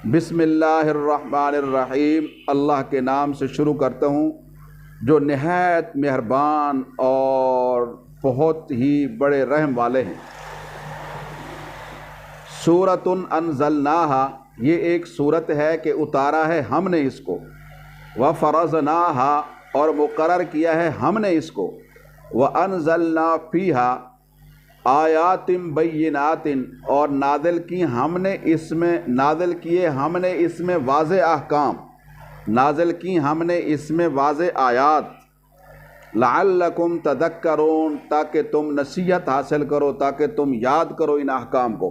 بسم اللہ الرحمن الرحیم، اللہ کے نام سے شروع کرتا ہوں جو نہایت مہربان اور بہت ہی بڑے رحم والے ہیں۔ سورۃ انزلناہا، یہ ایک صورت ہے کہ اتارا ہے ہم نے اس کو، وفرضناہا، اور مقرر کیا ہے ہم نے اس کو، وانزلنا فیہا آیات بینات، اور نازل کیے ہم نے اس میں واضح احکام، نازل کی ہم نے اس میں واضح آیات، لعلکم تذکرون، تاکہ تم نصیحت حاصل کرو، تاکہ تم یاد کرو ان احکام کو۔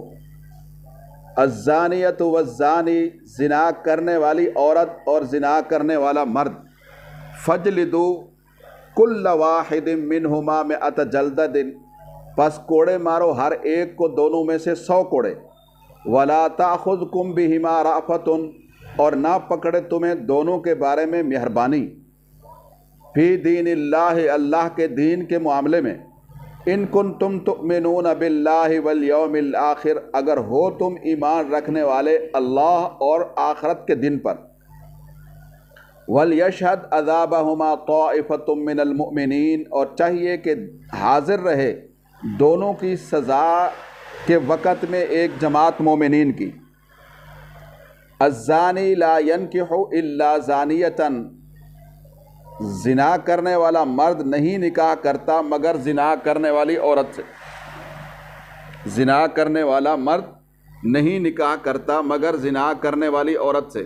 الزانیۃ والزانی، زنا کرنے والی عورت اور زنا کرنے والا مرد، فجلدوا کل واحد منہما مئۃ جلدۃ، پس کوڑے مارو ہر ایک کو دونوں میں سے 100 کوڑے۔ ولا تأخذکم بہما رأفۃ، اور نہ پکڑے تمہیں دونوں کے بارے میں مہربانی، فی دین اللہ، اللہ کے دین کے معاملے میں، ان کنتم تؤمنون باللہ والیوم الآخر، اگر ہو تم ایمان رکھنے والے اللہ اور آخرت کے دن پر۔ وَلْيَشْهَدْ عَذَابَهُمَا طَائِفَةٌ مِّنَ الْمُؤْمِنِينَ، اور چاہیے کہ حاضر رہے دونوں کی سزا کے وقت میں ایک جماعت مومنین کی۔ الزانی لا ينکح الا زانیۃ، زنا کرنے والا مرد نہیں نکاح کرتا مگر زنا کرنے والی عورت سے، زنا کرنے والا مرد نہیں نکاح کرتا مگر زنا کرنے والی عورت سے۔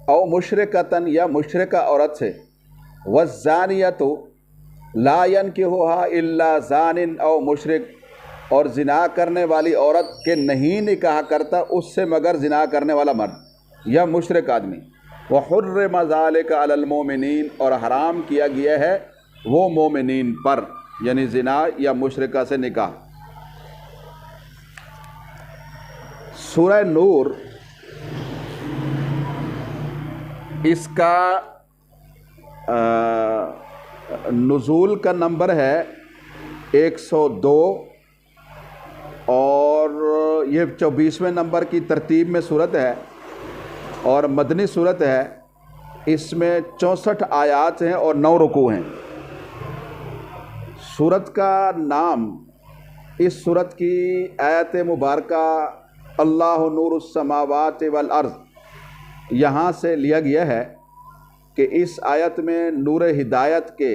او مشرکتن، یا مشرکہ عورت سے۔ والزانیۃ لا ینکحھا الا زان او مشرک، اور زنا کرنے والی عورت کے نہیں نکاح کرتا اس سے مگر زنا کرنے والا مرد یا مشرک آدمی۔ وحرم ذلک علی المؤمنین، اور حرام کیا گیا ہے وہ مومنین پر، یعنی زنا یا مشرکہ سے نکاح۔ سورہ نور، اس کا نزول کا نمبر ہے 102، اور یہ 24ویں نمبر کی ترتیب میں صورت ہے اور مدنی صورت ہے۔ اس میں 64 آیات ہیں اور 9 رکوع ہیں۔ صورت کا نام، اس صورت کی آیت مبارکہ اللہ نور السماوات والارض، یہاں سے لیا گیا ہے کہ اس آیت میں نور ہدایت کے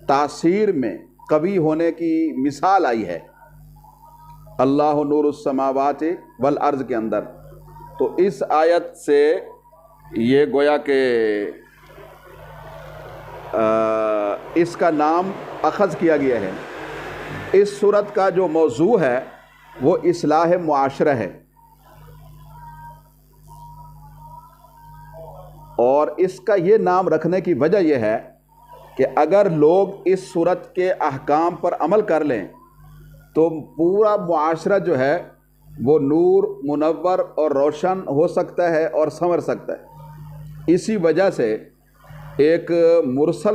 تاثیر میں قوی ہونے کی مثال آئی ہے، اللہ نور السماوات والارض کے اندر۔ تو اس آیت سے یہ گویا کہ اس کا نام اخذ کیا گیا ہے۔ اس صورت کا جو موضوع ہے وہ اصلاح معاشرہ ہے، اور اس کا یہ نام رکھنے کی وجہ یہ ہے کہ اگر لوگ اس صورت کے احکام پر عمل کر لیں تو پورا معاشرہ جو ہے وہ نور، منور اور روشن ہو سکتا ہے اور سنور سکتا ہے۔ اسی وجہ سے ایک مرسل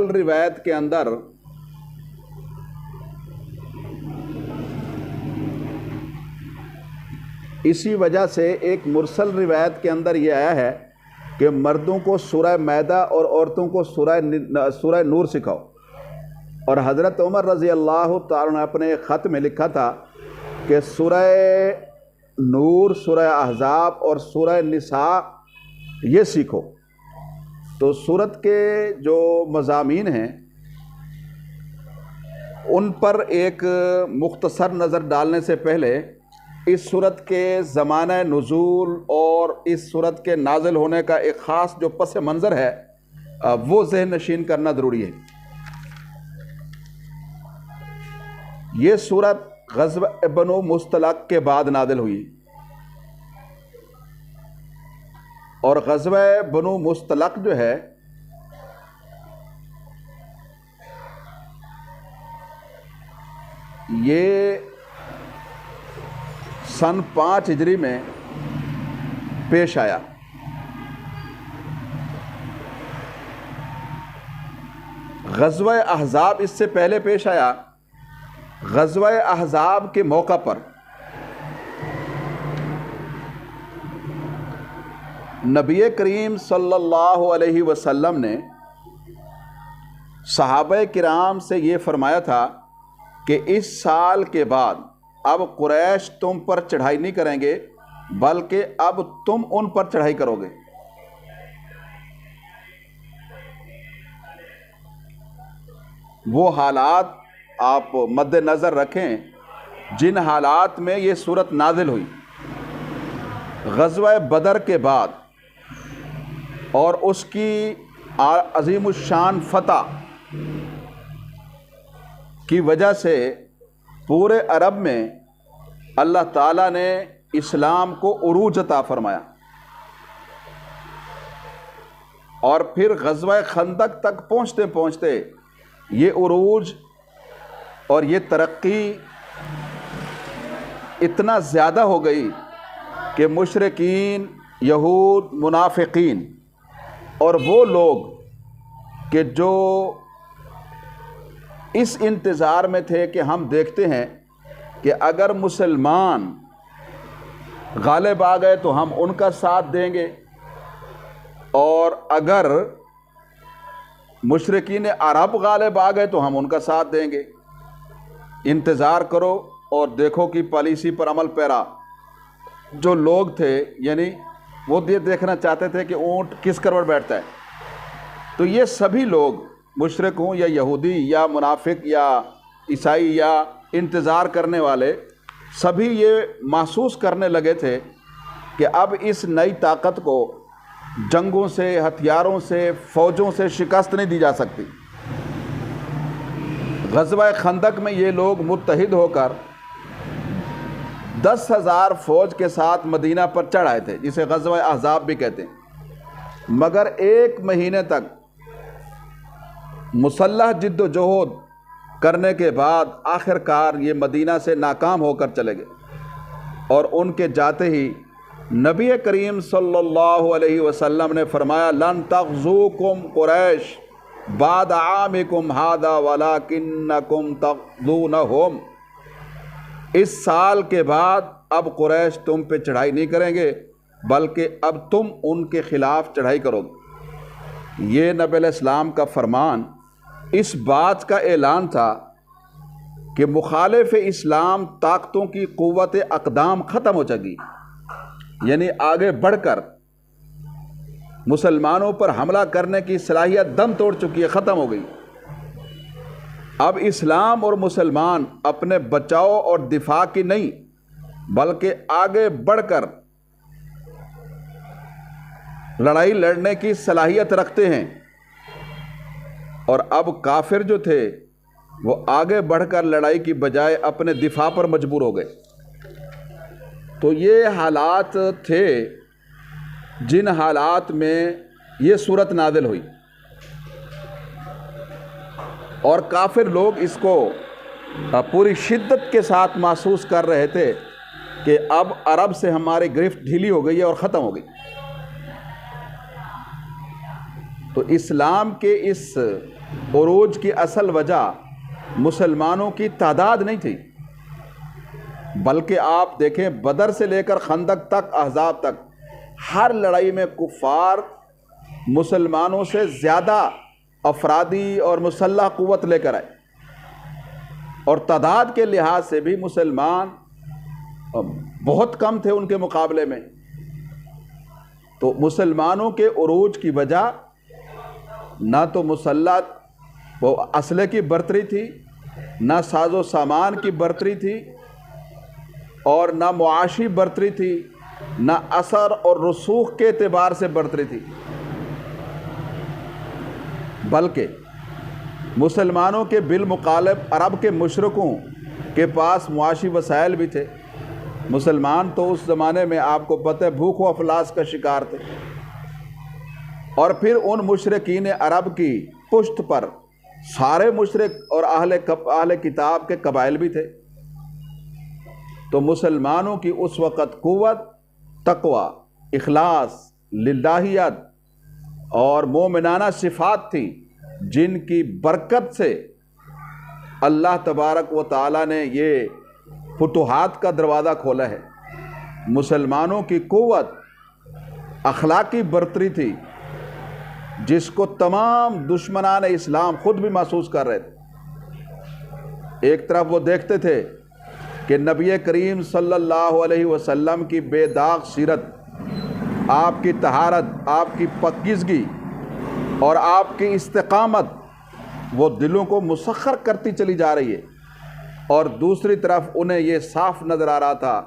روایت کے اندر یہ آیا ہے کہ مردوں کو سورہ مائدہ اور عورتوں کو سورہ نور سکھاؤ، اور حضرت عمر رضی اللہ تعالیٰ نے اپنے ایک خط میں لکھا تھا کہ سورہ نور، سورہ احزاب اور سورہ نساء یہ سیکھو۔ تو سورت کے جو مضامین ہیں ان پر ایک مختصر نظر ڈالنے سے پہلے اس صورت کے زمانہ نزول اور اس صورت کے نازل ہونے کا ایک خاص جو پس منظر ہے وہ ذہن نشین کرنا ضروری ہے۔ یہ صورت غزوہ بنو مستلق کے بعد نازل ہوئی، اور غزوہ بنو مستلق جو ہے یہ سن 5 ہجری میں پیش آیا، غزوہ احزاب اس سے پہلے پیش آیا۔ غزوہ احزاب کے موقع پر نبی کریم صلی اللہ علیہ وسلم نے صحابہ کرام سے یہ فرمایا تھا کہ اس سال کے بعد اب قریش تم پر چڑھائی نہیں کریں گے، بلکہ اب تم ان پر چڑھائی کرو گے۔ وہ حالات آپ مد نظر رکھیں جن حالات میں یہ صورت نازل ہوئی۔ غزوہ بدر کے بعد اور اس کی عظیم الشان فتح کی وجہ سے پورے عرب میں اللہ تعالیٰ نے اسلام کو عروج عطا فرمایا، اور پھر غزوہ خندق تک پہنچتے پہنچتے یہ عروج اور یہ ترقی اتنا زیادہ ہو گئی کہ مشرکین، یہود، منافقین اور وہ لوگ کہ جو اس انتظار میں تھے کہ ہم دیکھتے ہیں کہ اگر مسلمان غالب آ گئے تو ہم ان کا ساتھ دیں گے، اور اگر مشرکین عرب غالب آ گئے تو ہم ان کا ساتھ دیں گے۔ انتظار کرو اور دیکھو کہ پالیسی پر عمل پیرا جو لوگ تھے، یعنی وہ یہ دیکھنا چاہتے تھے کہ اونٹ کس کروٹ بیٹھتا ہے، تو یہ سبھی لوگ مشرک ہوں یا یہودی یا منافق یا عیسائی یا انتظار کرنے والے، سبھی یہ محسوس کرنے لگے تھے کہ اب اس نئی طاقت کو جنگوں سے، ہتھیاروں سے، فوجوں سے شکست نہیں دی جا سکتی۔ غزوہ خندق میں یہ لوگ متحد ہو کر 10,000 فوج کے ساتھ مدینہ پر چڑھ آئے تھے، جسے غزوہ احزاب بھی کہتے ہیں، مگر 1 مہینے تک مسلح جد و جہد کرنے کے بعد آخر کار یہ مدینہ سے ناکام ہو کر چلے گئے، اور ان کے جاتے ہی نبی کریم صلی اللہ علیہ وسلم نے فرمایا لن تغزوکم قریش بعد عامکم ھذا ولکنکم تغزونہم، اس سال کے بعد اب قریش تم پہ چڑھائی نہیں کریں گے، بلکہ اب تم ان کے خلاف چڑھائی کرو گے۔ یہ نبی علیہ السلام کا فرمان اس بات کا اعلان تھا کہ مخالف اسلام طاقتوں کی قوت اقدام ختم ہو چکی، یعنی آگے بڑھ کر مسلمانوں پر حملہ کرنے کی صلاحیت دم توڑ چکی ہے، ختم ہو گئی۔ اب اسلام اور مسلمان اپنے بچاؤ اور دفاع کی نہیں بلکہ آگے بڑھ کر لڑائی لڑنے کی صلاحیت رکھتے ہیں، اور اب کافر جو تھے وہ آگے بڑھ کر لڑائی کی بجائے اپنے دفاع پر مجبور ہو گئے۔ تو یہ حالات تھے جن حالات میں یہ صورت نازل ہوئی، اور کافر لوگ اس کو پوری شدت کے ساتھ محسوس کر رہے تھے کہ اب عرب سے ہماری گرفت ڈھیلی ہو گئی ہے اور ختم ہو گئی۔ تو اسلام کے اس عروج کی اصل وجہ مسلمانوں کی تعداد نہیں تھی، بلکہ آپ دیکھیں بدر سے لے کر خندق تک، احزاب تک، ہر لڑائی میں کفار مسلمانوں سے زیادہ افرادی اور مسلح قوت لے کر آئے، اور تعداد کے لحاظ سے بھی مسلمان بہت کم تھے ان کے مقابلے میں۔ تو مسلمانوں کے عروج کی وجہ نہ تو مسلح وہ اسلحے کی برتری تھی، نہ ساز و سامان کی برتری تھی، اور نہ معاشی برتری تھی، نہ اثر اور رسوخ کے اعتبار سے برتری تھی، بلکہ مسلمانوں کے بالمقابل عرب کے مشرکوں کے پاس معاشی وسائل بھی تھے۔ مسلمان تو اس زمانے میں آپ کو پتہ ہے بھوک و افلاس کا شکار تھے، اور پھر ان مشرکین عرب کی پشت پر سارے مشرک اور اہل کتاب کے قبائل بھی تھے۔ تو مسلمانوں کی اس وقت قوت، تقوی، اخلاص، للہیت اور مومنانہ صفات تھی جن کی برکت سے اللہ تبارک و تعالیٰ نے یہ فتوحات کا دروازہ کھولا ہے. مسلمانوں کی قوت اخلاقی برتری تھی جس کو تمام دشمنان اسلام خود بھی محسوس کر رہے تھے. ایک طرف وہ دیکھتے تھے کہ نبی کریم صلی اللہ علیہ وسلم کی بے داغ سیرت، آپ کی طہارت، آپ کی پاکیزگی اور آپ کی استقامت وہ دلوں کو مسخر کرتی چلی جا رہی ہے، اور دوسری طرف انہیں یہ صاف نظر آ رہا تھا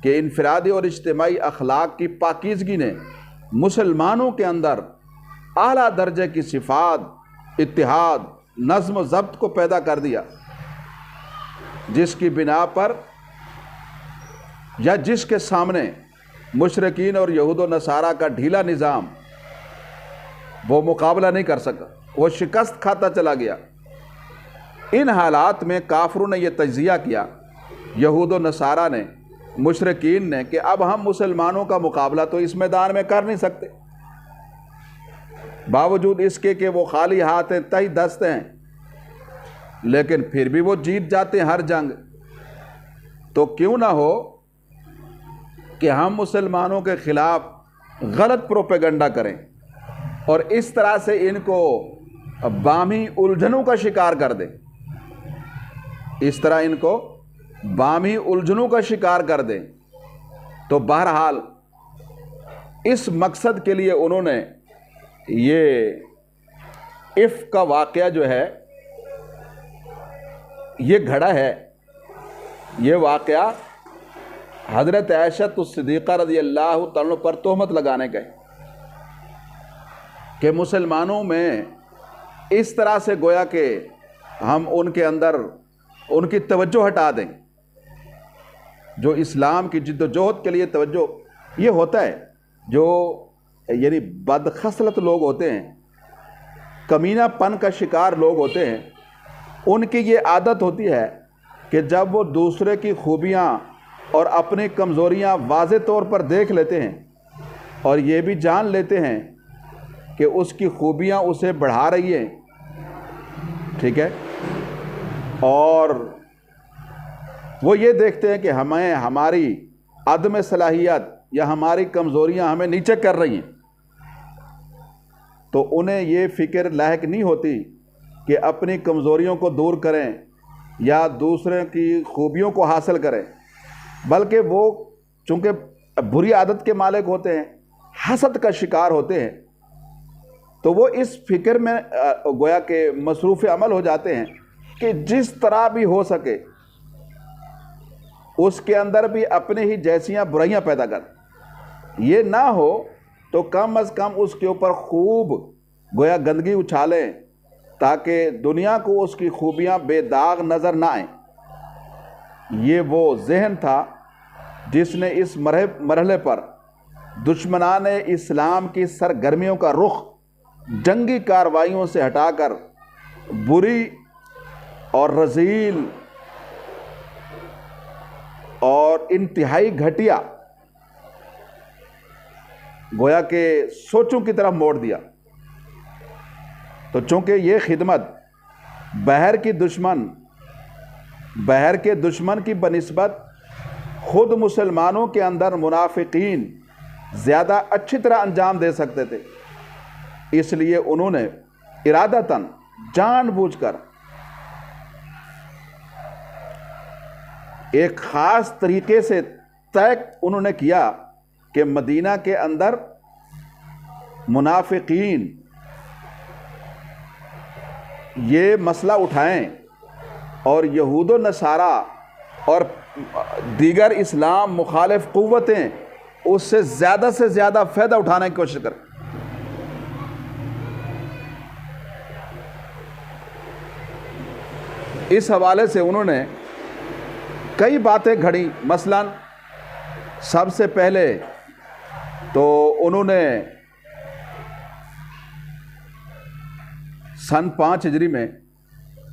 کہ انفرادی اور اجتماعی اخلاق کی پاکیزگی نے مسلمانوں کے اندر اعلیٰ درجے کی صفات، اتحاد، نظم و ضبط کو پیدا کر دیا، جس کی بنا پر یا جس کے سامنے مشرکین اور یہود و نصارہ کا ڈھیلا نظام وہ مقابلہ نہیں کر سکا، وہ شکست کھاتا چلا گیا. ان حالات میں کافروں نے یہ تجزیہ کیا، یہود و نصارہ نے، مشرکین نے، کہ اب ہم مسلمانوں کا مقابلہ تو اس میدان میں کر نہیں سکتے، باوجود اس کے کہ وہ خالی ہاتھ ہیں، تہی دست ہیں، لیکن پھر بھی وہ جیت جاتے ہیں ہر جنگ. تو کیوں نہ ہو کہ ہم مسلمانوں کے خلاف غلط پروپیگنڈا کریں اور اس طرح سے ان کو باہمی الجھنوں کا شکار کر دیں، اس طرح ان کو باہمی الجھنوں کا شکار کر دیں. تو بہرحال اس مقصد کے لیے انہوں نے یہ عفق کا واقعہ جو ہے یہ گھڑا ہے. یہ واقعہ حضرت عائشہ الصدیقہ رضی اللہ تعالیٰ پر تہمت لگانے کا ہے کہ مسلمانوں میں اس طرح سے گویا کہ ہم ان کے اندر ان کی توجہ ہٹا دیں، جو اسلام کی جد و جہد کے لیے توجہ. یہ ہوتا ہے جو یعنی بدخصلت لوگ ہوتے ہیں، کمینہ پن کا شکار لوگ ہوتے ہیں، ان کی یہ عادت ہوتی ہے کہ جب وہ دوسرے کی خوبیاں اور اپنی کمزوریاں واضح طور پر دیکھ لیتے ہیں اور یہ بھی جان لیتے ہیں کہ اس کی خوبیاں اسے بڑھا رہی ہیں، ٹھیک ہے، اور وہ یہ دیکھتے ہیں کہ ہمیں ہماری عدم صلاحیت یا ہماری کمزوریاں ہمیں نیچے کر رہی ہیں، تو انہیں یہ فکر لاحق نہیں ہوتی کہ اپنی کمزوریوں کو دور کریں یا دوسرے کی خوبیوں کو حاصل کریں، بلکہ وہ چونکہ بری عادت کے مالک ہوتے ہیں، حسد کا شکار ہوتے ہیں، تو وہ اس فکر میں گویا کہ مصروف عمل ہو جاتے ہیں کہ جس طرح بھی ہو سکے اس کے اندر بھی اپنے ہی جیسیاں برائیاں پیدا کر. یہ نہ ہو تو کم از کم اس کے اوپر خوب گویا گندگی اچھالیں تاکہ دنیا کو اس کی خوبیاں بے داغ نظر نہ آئیں. یہ وہ ذہن تھا جس نے اس مرحلے پر دشمنان اسلام کی سرگرمیوں کا رخ جنگی کارروائیوں سے ہٹا کر بری اور رذیل اور انتہائی گھٹیا گویا کہ سوچوں کی طرف موڑ دیا. تو چونکہ یہ خدمت بحر کے دشمن کی بنسبت خود مسلمانوں کے اندر منافقین زیادہ اچھی طرح انجام دے سکتے تھے، اس لیے انہوں نے ارادتاً جان بوجھ کر ایک خاص طریقے سے طے انہوں نے کیا کہ مدینہ کے اندر منافقین یہ مسئلہ اٹھائیں اور یہود و نصارہ اور دیگر اسلام مخالف قوتیں اس سے زیادہ فائدہ اٹھانے کی کوشش کریں. اس حوالے سے انہوں نے کئی باتیں گھڑی. مثلا سب سے پہلے تو انہوں نے سن 5 ہجری میں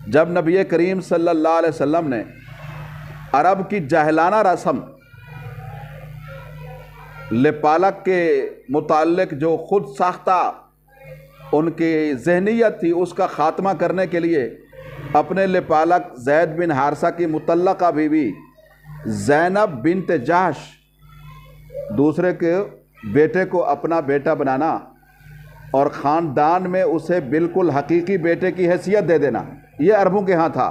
جب نبی کریم صلی اللہ علیہ وسلم نے عرب کی جاہلانہ رسم لپالک کے متعلق جو خود ساختہ ان کی ذہنیت تھی اس کا خاتمہ کرنے کے لیے اپنے لپالک زید بن حارثہ کی مطلقہ بیوی زینب بنت جحش دوسرے کے بیٹے کو اپنا بیٹا بنانا اور خاندان میں اسے بالکل حقیقی بیٹے کی حیثیت دے دینا، یہ عربوں کے ہاں تھا۔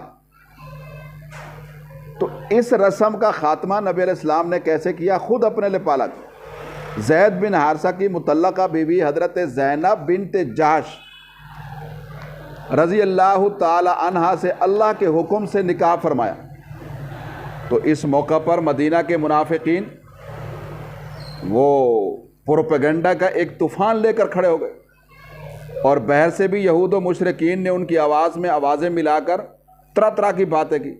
تو اس رسم کا خاتمہ نبی علیہ السلام نے کیسے کیا؟ خود اپنے لپالک زید بن حارثہ کی مطلقہ بیوی حضرت زینب بنت جحش رضی اللہ تعالی عنہا سے اللہ کے حکم سے نکاح فرمایا۔ تو اس موقع پر مدینہ کے منافقین وہ پروپیگنڈا کا ایک طوفان لے کر کھڑے ہو گئے، اور باہر سے بھی یہود و مشرکین نے ان کی آواز میں آوازیں ملا کر طرح طرح کی باتیں کی،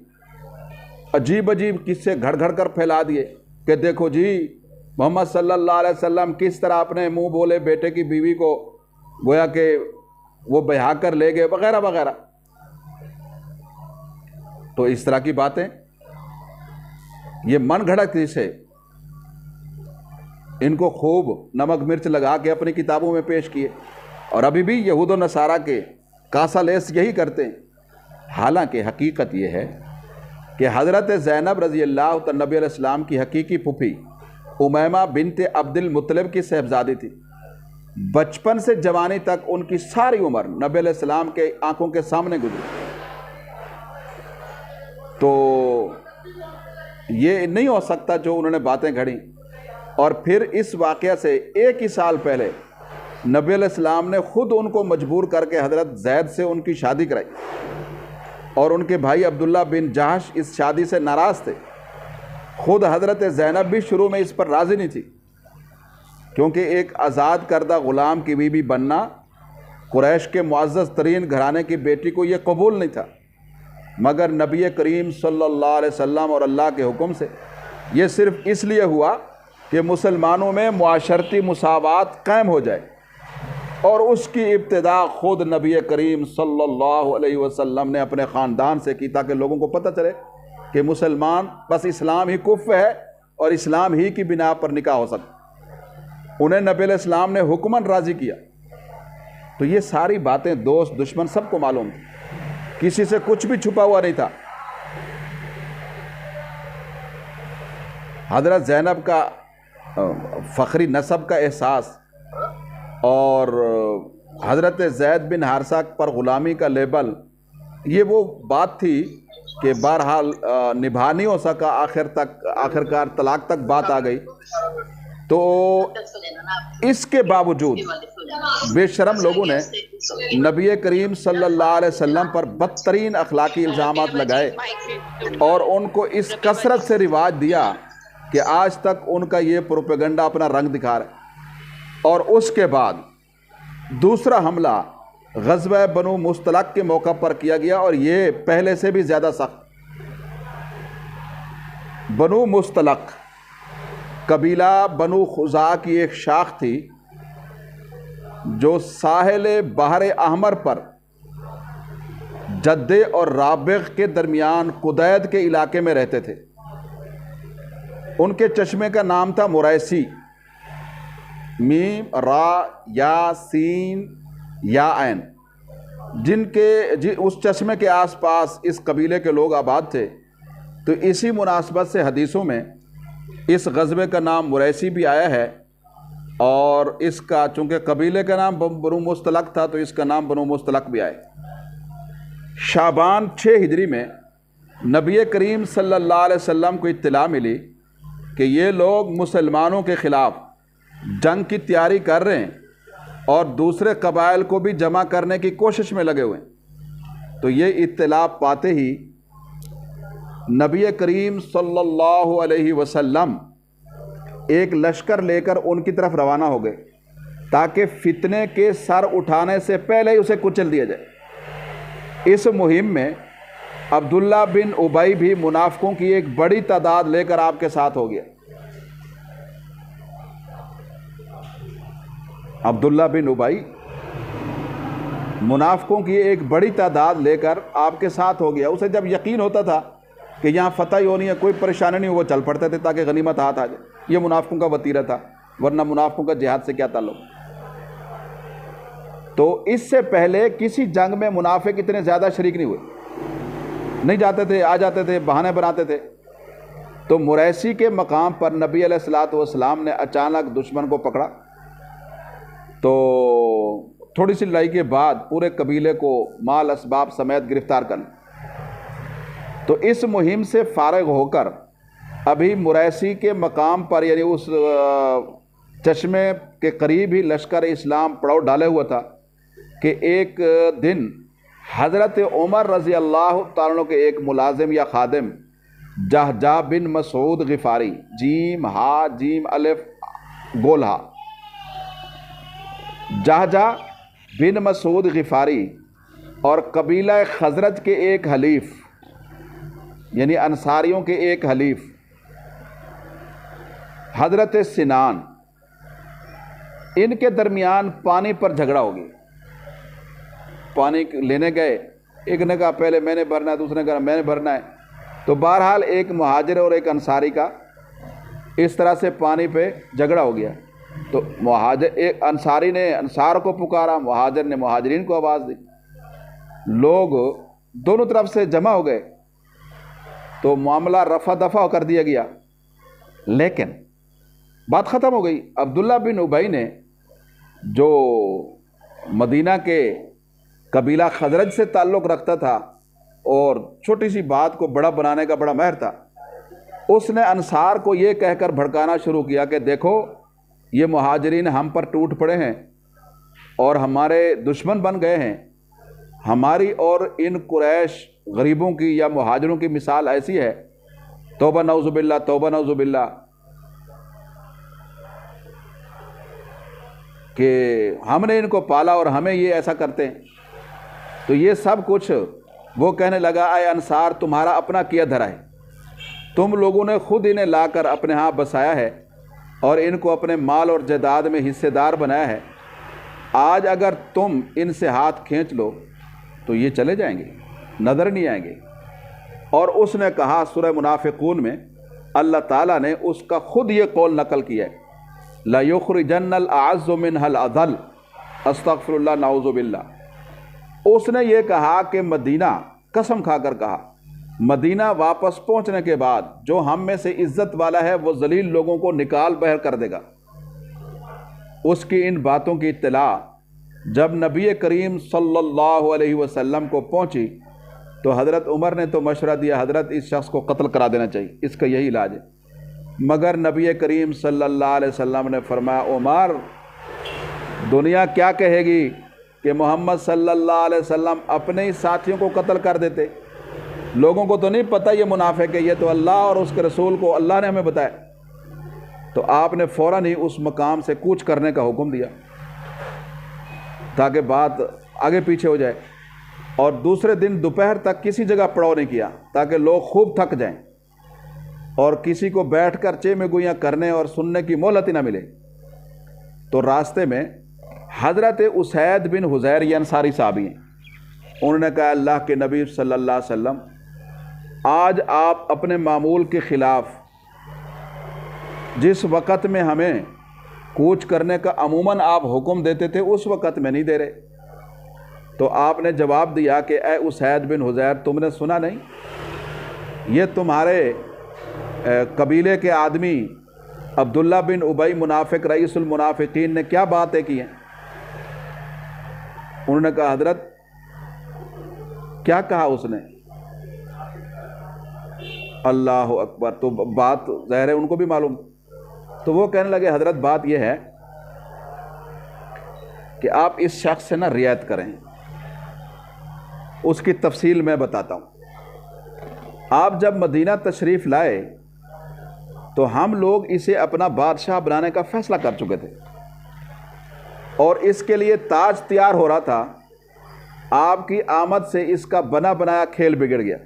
عجیب عجیب قصے گھڑ گھڑ کر پھیلا دیے کہ دیکھو جی محمد صلی اللہ علیہ وسلم کس طرح اپنے منہ بولے بیٹے کی بیوی کو گویا کہ وہ بہا کر لے گئے وغیرہ وغیرہ۔ تو اس طرح کی باتیں یہ من گھڑت سے ان کو خوب نمک مرچ لگا کے اپنی کتابوں میں پیش کیے، اور ابھی بھی یہود و نصارہ کے کاسا لیس یہی کرتے ہیں۔ حالانکہ حقیقت یہ ہے کہ حضرت زینب رضی اللہ تعالی نبی علیہ السلام کی حقیقی پھوپھی امیمہ بنت عبد المطلب کی صاحبزادی تھی۔ بچپن سے جوانی تک ان کی ساری عمر نبی علیہ السلام کے آنکھوں کے سامنے گزری۔ تو یہ نہیں ہو سکتا جو انہوں نے باتیں گھڑیں۔ اور پھر اس واقعہ سے ایک ہی سال پہلے نبی علیہ السلام نے خود ان کو مجبور کر کے حضرت زید سے ان کی شادی کرائی، اور ان کے بھائی عبداللہ بن جحش اس شادی سے ناراض تھے۔ خود حضرت زینب بھی شروع میں اس پر راضی نہیں تھی، کیونکہ ایک آزاد کردہ غلام کی بیوی بننا قریش کے معزز ترین گھرانے کی بیٹی کو یہ قبول نہیں تھا، مگر نبی کریم صلی اللہ علیہ وسلم اور اللہ کے حکم سے یہ صرف اس لیے ہوا کہ مسلمانوں میں معاشرتی مساوات قائم ہو جائے، اور اس کی ابتدا خود نبی کریم صلی اللہ علیہ وسلم نے اپنے خاندان سے کی، تاکہ لوگوں کو پتہ چلے کہ مسلمان بس اسلام ہی کفر ہے اور اسلام ہی کی بنا پر نکاح ہو سکتا۔ انہیں نبی علیہ السلام نے حکماً راضی کیا۔ تو یہ ساری باتیں دوست دشمن سب کو معلوم تھی، کسی سے کچھ بھی چھپا ہوا نہیں تھا۔ حضرت زینب کا فخری نسب کا احساس اور حضرت زید بن حارثہ پر غلامی کا لیبل، یہ وہ بات تھی کہ بہرحال نبھا نہیں ہو سکا، آخرکار طلاق تک بات آ گئی۔ تو اس کے باوجود بے شرم لوگوں نے نبی کریم صلی اللہ علیہ وسلم پر بدترین اخلاقی الزامات لگائے، اور ان کو اس کثرت سے رواج دیا کہ آج تک ان کا یہ پروپیگنڈا اپنا رنگ دکھا رہا ہے۔ اور اس کے بعد دوسرا حملہ غزوہ بنو مستلق کے موقع پر کیا گیا، اور یہ پہلے سے بھی زیادہ سخت۔ بنو مستلق قبیلہ بنو خزاعہ کی ایک شاخ تھی جو ساحل بحر احمر پر جدے اور رابغ کے درمیان قدید کے علاقے میں رہتے تھے۔ ان کے چشمے کا نام تھا مریسی، میم را یا سین یا عین، اس چشمے کے آس پاس اس قبیلے کے لوگ آباد تھے۔ تو اسی مناسبت سے حدیثوں میں اس غزوے کا نام مریسی بھی آیا ہے، اور اس کا چونکہ قبیلے کا نام بنو مستلق تھا تو اس کا نام بنو مستلق بھی آئے۔ شعبان 6 ہجری میں نبی کریم صلی اللہ علیہ وسلم کو اطلاع ملی کہ یہ لوگ مسلمانوں کے خلاف جنگ کی تیاری کر رہے ہیں اور دوسرے قبائل کو بھی جمع کرنے کی کوشش میں لگے ہوئے ہیں۔ تو یہ اطلاع پاتے ہی نبی کریم صلی اللہ علیہ وسلم ایک لشکر لے کر ان کی طرف روانہ ہو گئے، تاکہ فتنے کے سر اٹھانے سے پہلے ہی اسے کچل دیا جائے۔ اس مہم میں عبداللہ بن ابی بھی منافقوں کی ایک بڑی تعداد لے کر آپ کے ساتھ ہو گیا۔ عبداللہ بن ابی منافقوں کی ایک بڑی تعداد لے کر آپ کے ساتھ ہو گیا۔ اسے جب یقین ہوتا تھا کہ یہاں فتح ہی ہونی ہے، کوئی پریشانی نہیں، وہ چل پڑتے تھے تاکہ غنیمت ہاتھ آ جائے۔ یہ منافقوں کا وتیرہ تھا، ورنہ منافقوں کا جہاد سے کیا تعلق۔ تو اس سے پہلے کسی جنگ میں منافق اتنے زیادہ شریک نہیں ہوئے، نہیں جاتے تھے، آ جاتے تھے، بہانے بناتے تھے۔ تو مریسی کے مقام پر نبی علیہ الصلوۃ والسلام نے اچانک دشمن کو پکڑا، تو تھوڑی سی لڑائی کے بعد پورے قبیلے کو مال اسباب سمیت گرفتار کر لیا۔ تو اس مہم سے فارغ ہو کر ابھی مریسی کے مقام پر، یعنی اس چشمے کے قریب ہی لشکر اسلام پڑاؤ ڈالے ہوا تھا کہ ایک دن حضرت عمر رضی اللہ تعالیٰ عنہ کے ایک ملازم یا خادم جہجہ بن مسعود غفاری، جیم ہا جیم الف گولہا، جہجہ بن مسعود غفاری اور قبیلہ خزرج کے ایک حلیف، یعنی انصاریوں کے ایک حلیف حضرت سنان، ان کے درمیان پانی پر جھگڑا ہو گیا۔ پانی لینے گئے، ایک نے کہا پہلے میں نے بھرنا ہے، دوسرے نے کہا میں نے بھرنا ہے، تو بہرحال ایک مہاجر اور ایک انصاری کا اس طرح سے پانی پہ جھگڑا ہو گیا۔ تو مہاجر، ایک انصاری نے انصار کو پکارا، مہاجر نے مہاجرین کو آواز دی، لوگ دونوں طرف سے جمع ہو گئے، تو معاملہ رفع دفع کر دیا گیا، لیکن بات ختم ہو گئی۔ عبداللہ بن ابی نے، جو مدینہ کے قبیلہ خزرج سے تعلق رکھتا تھا اور چھوٹی سی بات کو بڑا بنانے کا بڑا ماہر تھا، اس نے انصار کو یہ کہہ کر بھڑکانا شروع کیا کہ دیکھو یہ مہاجرین ہم پر ٹوٹ پڑے ہیں اور ہمارے دشمن بن گئے ہیں، ہماری اور ان قریش غریبوں کی یا مہاجروں کی مثال ایسی ہے، توبہ نعوذ باللہ، توبہ نعوذ باللہ، کہ ہم نے ان کو پالا اور ہمیں یہ ایسا کرتے ہیں۔ تو یہ سب کچھ وہ کہنے لگا، اے انصار تمہارا اپنا کیا دھرا ہے، تم لوگوں نے خود انہیں لا کر اپنے ہاں بسایا ہے اور ان کو اپنے مال اور جائیداد میں حصے دار بنایا ہے، آج اگر تم ان سے ہاتھ کھینچ لو تو یہ چلے جائیں گے، نظر نہیں آئیں گے۔ اور اس نے کہا، سورہ منافقون میں اللہ تعالیٰ نے اس کا خود یہ قول نقل کیا ہے، لَيُخْرِجَنَّ الْأَعَزُّ مِنْهَا الْأَذَلَّ، استغفر اللہ نعوذ باللہ۔ اس نے یہ کہا کہ مدینہ، قسم کھا کر کہا، مدینہ واپس پہنچنے کے بعد جو ہم میں سے عزت والا ہے وہ ذلیل لوگوں کو نکال بہر کر دے گا۔ اس کی ان باتوں کی اطلاع جب نبی کریم صلی اللہ علیہ وسلم کو پہنچی تو حضرت عمر نے تو مشورہ دیا، حضرت اس شخص کو قتل کرا دینا چاہیے، اس کا یہی علاج ہے۔ مگر نبی کریم صلی اللہ علیہ وسلم نے فرمایا، عمر دنیا کیا کہے گی کہ محمد صلی اللہ علیہ وسلم اپنے ہی ساتھیوں کو قتل کر دیتے، لوگوں کو تو نہیں پتہ یہ منافق ہے، یہ تو اللہ اور اس کے رسول کو اللہ نے ہمیں بتایا۔ تو آپ نے فوراً ہی اس مقام سے کوچ کرنے کا حکم دیا تاکہ بات آگے پیچھے ہو جائے، اور دوسرے دن دوپہر تک کسی جگہ پڑاؤ نہیں کیا تاکہ لوگ خوب تھک جائیں اور کسی کو بیٹھ کر چیمے گوئیاں کرنے اور سننے کی مہلت ہی نہ ملے۔ تو راستے میں حضرت اسید بن حضیر، یہ انصاری صحابی ہیں، انہوں نے کہا، اللہ کے نبی صلی اللہ علیہ وسلم آج آپ اپنے معمول کے خلاف جس وقت میں ہمیں کوچ کرنے کا عموماً آپ حکم دیتے تھے اس وقت میں نہیں دے رہے۔ تو آپ نے جواب دیا کہ اے اسید بن حضیر، تم نے سنا نہیں یہ تمہارے قبیلے کے آدمی عبداللہ بن ابی منافق رئیس المنافقین نے کیا باتیں کی ہیں؟ انہوں نے کہا، حضرت کیا کہا اس نے؟ اللہ اکبر، تو بات ظاہر ہے ان کو بھی معلوم۔ تو وہ کہنے لگے، حضرت بات یہ ہے کہ آپ اس شخص سے نہ رعایت کریں، اس کی تفصیل میں بتاتا ہوں۔ آپ جب مدینہ تشریف لائے تو ہم لوگ اسے اپنا بادشاہ بنانے کا فیصلہ کر چکے تھے اور اس کے لیے تاج تیار ہو رہا تھا۔ آپ کی آمد سے اس کا بنا بنایا کھیل بگڑ گیا،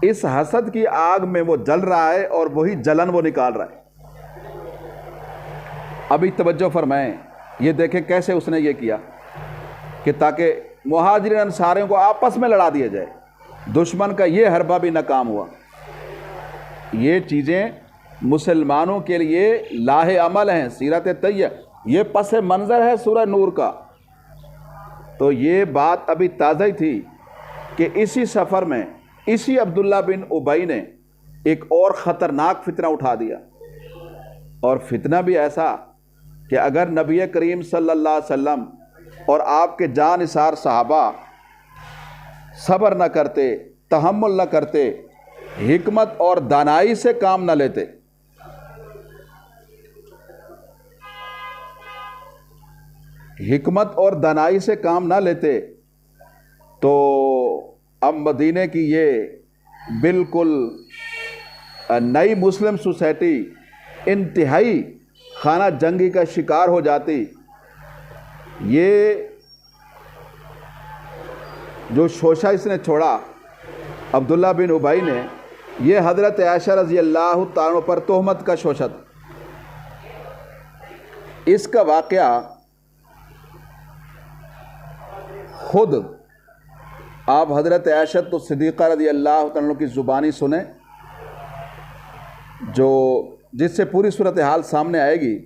اس حسد کی آگ میں وہ جل رہا ہے اور وہی جلن وہ نکال رہا ہے۔ ابھی توجہ فرمائیں، یہ دیکھیں کیسے اس نے یہ کیا کہ تاکہ مہاجرین انصاریوں کو آپس میں لڑا دیا جائے، دشمن کا یہ حربہ بھی ناکام ہوا۔ یہ چیزیں مسلمانوں کے لیے لاہ عمل ہیں، سیرت طیب، یہ پس منظر ہے سورہ نور کا تو یہ بات ابھی تازہ ہی تھی کہ اسی سفر میں اسی عبداللہ بن ابی نے ایک اور خطرناک فتنہ اٹھا دیا، اور فتنہ بھی ایسا کہ اگر نبی کریم صلی اللہ علیہ وسلم اور آپ کے جاں نثار صحابہ صبر نہ کرتے، تحمل نہ کرتے، حکمت اور دانائی سے کام نہ لیتے، حکمت اور دانائی سے کام نہ لیتے، تو اب مدینے کی یہ بالکل نئی مسلم سوسائٹی انتہائی خانہ جنگی کا شکار ہو جاتی۔ یہ جو شوشہ اس نے چھوڑا عبداللہ بن ابی نے، یہ حضرت عائشہ رضی اللہ تعالیٰ پر تہمت کا شوشہ تھا۔ اس کا واقعہ خود آپ حضرت عائشہ صدیقہ رضی اللہ تعالیٰ کی زبانی سنیں، جس سے پوری صورتحال سامنے آئے گی۔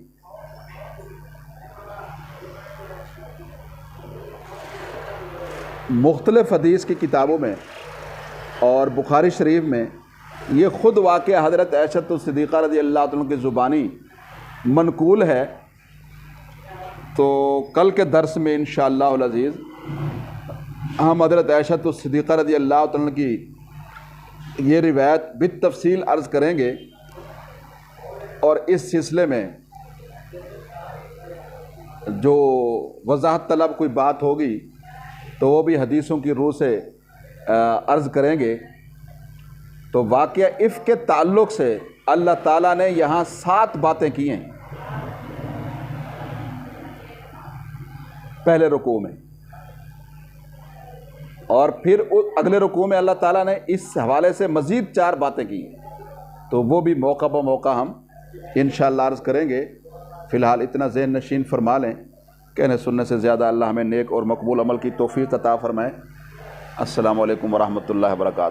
مختلف حدیث کی کتابوں میں اور بخاری شریف میں یہ خود واقعہ حضرت عائشہ صدیقہ رضی اللہ عنہ کی زبانی منقول ہے۔ تو کل کے درس میں انشاءاللہ العزیز ہم حضرت عائشہ صدیقہ رضی اللہ عنہ کی یہ روایت بالتفصیل عرض کریں گے، اور اس سلسلے میں جو وضاحت طلب کوئی بات ہوگی تو وہ بھی حدیثوں کی روح سے عرض کریں گے۔ تو واقعہ عفق کے تعلق سے اللہ تعالیٰ نے یہاں 7 باتیں کی ہیں پہلے رکوع میں، اور پھر اگلے رکوع میں اللہ تعالیٰ نے اس حوالے سے مزید 4 باتیں کی ہیں، تو وہ بھی موقع بہ موقع ہم انشاءاللہ عرض کریں گے۔ فی الحال اتنا ذہن نشین فرما لیں، کہنے سننے سے زیادہ اللہ ہمیں نیک اور مقبول عمل کی توفیق عطا فرمائے۔ السلام علیکم ورحمۃ اللہ وبرکاتہ۔